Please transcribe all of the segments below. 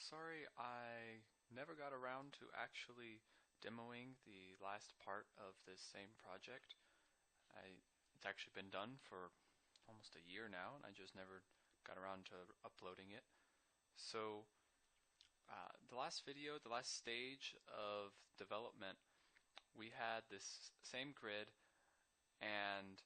sorry I never got around to actually demoing the last part of this same project. It's actually been done for almost a year now, and I just never got around to uploading it. So, the last video, the last stage of development, we had this same grid, and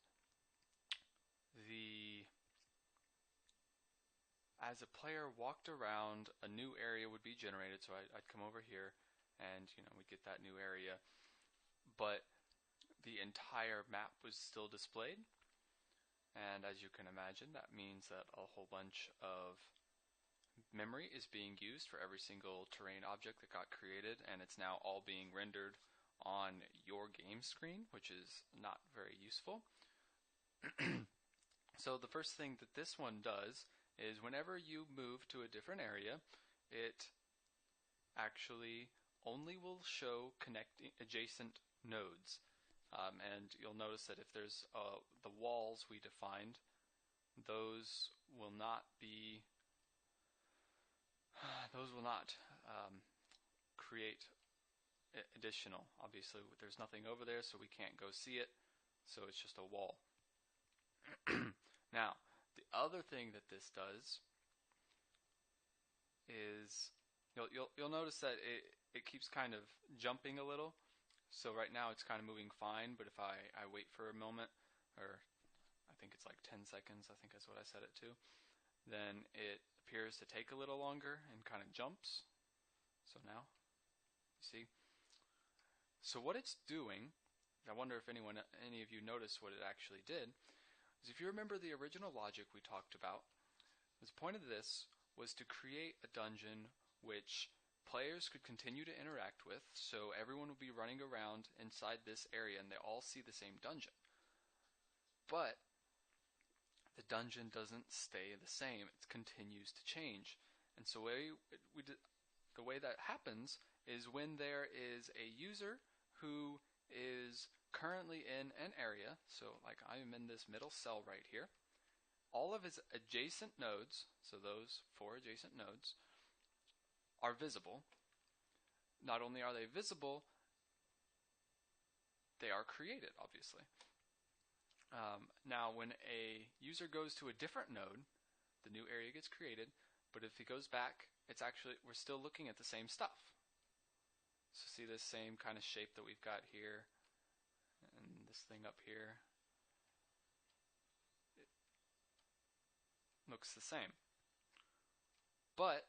as a player walked around, a new area would be generated. So I'd come over here, and we'd get that new area, but the entire map was still displayed. And as you can imagine, that means that a whole bunch of memory is being used for every single terrain object that got created, and it's now all being rendered on your game screen, which is not very useful. So the first thing that this one does is whenever you move to a different area, it actually only will show connecting adjacent nodes. And you'll notice that if there's the walls we defined, those will not create additional. Obviously, there's nothing over there, so we can't go see it. So it's just a wall. Now, the other thing that this does is you'll notice that it keeps kind of jumping a little. So right now it's kind of moving fine, but if I wait for a moment, or I think it's like 10 seconds, I think that's what I set it to, then it appears to take a little longer and kind of jumps. So now, you see? So what it's doing, I wonder if any of you noticed what it actually did, is if you remember the original logic we talked about, the point of this was to create a dungeon which players could continue to interact with, so everyone would be running around inside this area and they all see the same dungeon. But the dungeon doesn't stay the same, it continues to change. And so the way that happens is when there is a user who is currently in an area, so like I am in this middle cell right here, all of his adjacent nodes, so those 4 adjacent nodes, are visible. Not only are they visible, they are created, obviously. Now, when a user goes to a different node, the new area gets created, but if he goes back, we're still looking at the same stuff. So see this same kind of shape that we've got here, and this thing up here. It looks the same. But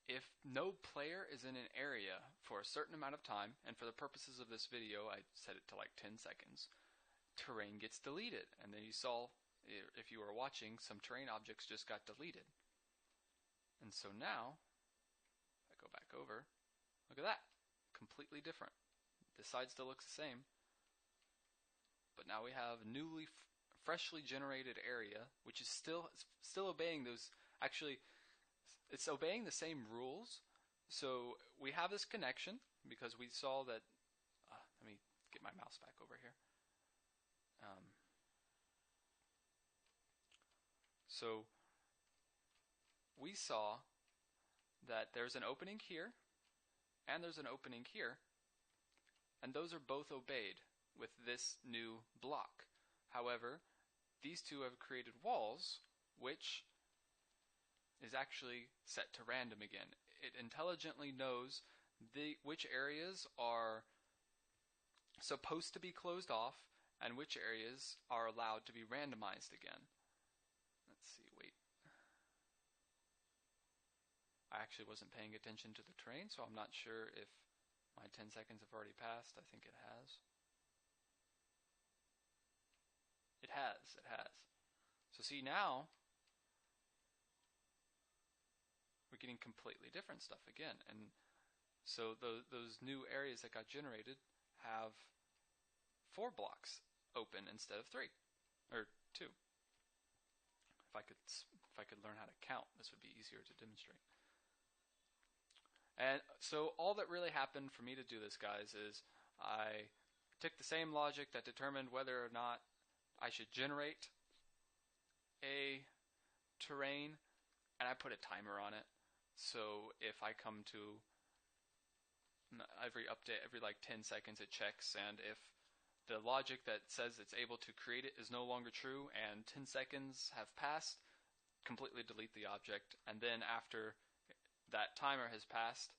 if no player is in an area for a certain amount of time, and for the purposes of this video I set it to like 10 seconds, terrain gets deleted. And then you saw, if you were watching, some terrain objects just got deleted. And so now, if I go back over, look at that, completely different. This side still looks the same, but now we have a freshly generated area, which is still obeying those. Actually, it's obeying the same rules. So we have this connection because we saw that. Let me get my mouse back over here. So we saw that there's an opening here and there's an opening here, and those are both obeyed with this new block. However, these two have created walls, which is actually set to random again. It intelligently knows which areas are supposed to be closed off and which areas are allowed to be randomized again. Let's see, wait. I actually wasn't paying attention to the terrain, so I'm not sure if my 10 seconds have already passed. I think it has. It has. So see, now we're getting completely different stuff again. And so those new areas that got generated have 4 blocks open instead of 3 or 2. If I could learn how to count, this would be easier to demonstrate. And so all that really happened for me to do this, guys, is I took the same logic that determined whether or not I should generate a terrain, and I put a timer on it. So if I come to every update, every like 10 seconds it checks, and if the logic that says it's able to create it is no longer true and 10 seconds have passed, completely delete the object. And then after that timer has passed,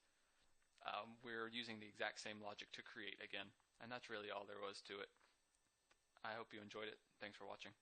we're using the exact same logic to create again. And that's really all there was to it. I hope you enjoyed it. Thanks for watching.